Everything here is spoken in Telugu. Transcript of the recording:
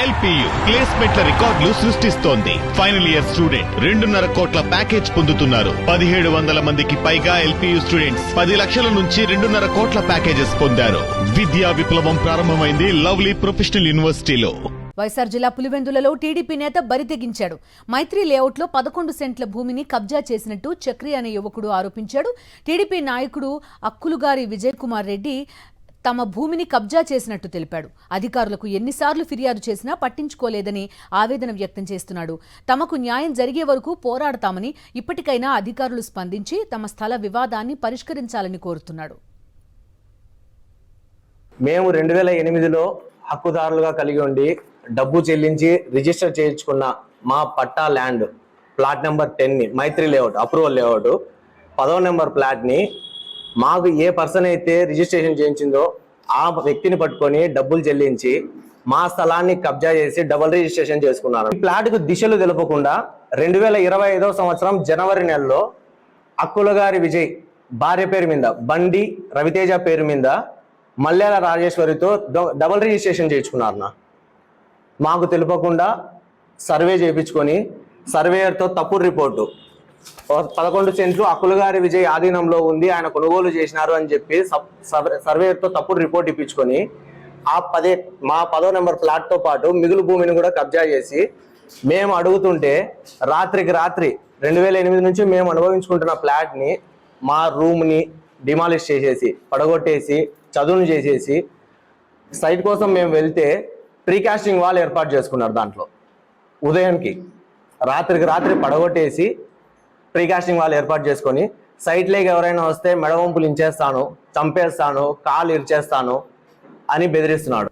ఎల్పియు ప్లేస్మెంట్ల రికార్డులు సృష్టిస్తోంది. ఫైనల్ ఇయర్ స్టూడెంట్ 2.5 కోట్ల ప్యాకేజ్ పొందుతున్నారు. 1700 మందికి పైగా ఎల్పియు స్టూడెంట్స్ 10 లక్షల నుంచి 2.5 కోట్ల ప్యాకేజెస్ పొందారు. విద్యా విప్లవం ప్రారంభమైంది లవ్లీ ప్రొఫెషనల్ యూనివర్సిటీలో. వైఎస్ఆర్ జిల్లా పులివెందులలో టీడీపీ నేత బరితెగించాడు. మైత్రి లేఅవుట్లో 11 సెంట్ల భూమిని కబ్జా చేసినట్టు చక్రి అనే యువకుడు ఆరోపించాడు. టీడీపీ నాయకుడు అక్కులుగారి విజయ్ కుమార్ రెడ్డి తమ భూమిని కబ్జా చేసినట్టు తెలిపాడు. అధికారులకు ఎన్నిసార్లు ఫిర్యాదు చేసినా పట్టించుకోలేదని ఆవేదన వ్యక్తం చేస్తున్నాడు. తమకు న్యాయం జరిగే వరకు పోరాడతామని, ఇప్పటికైనా అధికారులు స్పందించి తమ స్థల వివాదాన్ని పరిష్కరించాలని కోరుతున్నాడు. మేము 2008లో హక్కుదారులుగా కలిగి ఉండి డబ్బు చెల్లించి రిజిస్టర్ చేయించుకున్న మా పట్టా ల్యాండ్ ప్లాట్ నెంబర్ 10ని మైత్రి లేఅవుట్ అప్రూవల్ లేఅవుట్ 10వ నెంబర్ ప్లాట్ని మాకు ఏ పర్సన్ అయితే రిజిస్ట్రేషన్ చేయించిందో ఆ వ్యక్తిని పట్టుకొని డబ్బులు చెల్లించి మా స్థలాన్ని కబ్జా చేసి డబుల్ రిజిస్ట్రేషన్ చేసుకున్నారు. ఈ ప్లాట్కు దిశలు తెలుపకుండా 2025వ సంవత్సరం జనవరి నెలలో అక్కులగారి విజయ్ భార్య పేరు మీద బండి రవితేజ పేరు మీద మల్యాల రాజేశ్వరితో డబుల్ రిజిస్ట్రేషన్ చేయించుకున్నారు. మాకు తెలుపకుండా సర్వే చేయించుకొని సర్వేయర్తో తప్పుడు రిపోర్టు 11 సెంట్లు అక్కులగారి విజయ్ ఆధీనంలో ఉంది, ఆయన కొనుగోలు చేసినారు అని చెప్పి సర్వేయర్తో తప్పుడు రిపోర్ట్ ఇప్పించుకొని మా 10వ నెంబర్ ప్లాట్తో పాటు మిగులు భూమిని కూడా కబ్జా చేసి మేము అడుగుతుంటే రాత్రికి రాత్రి 2008 నుంచి మేము అనుభవించుకుంటున్న ప్లాట్ని మా రూమ్ని డిమాలిష్ చేసేసి పడగొట్టేసి చదువును చేసేసి సైట్ కోసం మేము వెళ్తే ప్రీకాస్టింగ్ వాల్ ఏర్పాటు చేసుకున్నారు. దాంట్లో ఉదయానికి రాత్రికి రాత్రి పడగొట్టేసి ప్రీకాస్టింగ్ వాల్ ఏర్పాటు చేసుకొని సైట్ లేక ఎవరైనా వస్తే మెడవంపులు ఇంచేస్తాను, చంపేస్తాను, కాలు ఇరిచేస్తాను అని బెదిరిస్తున్నాడు.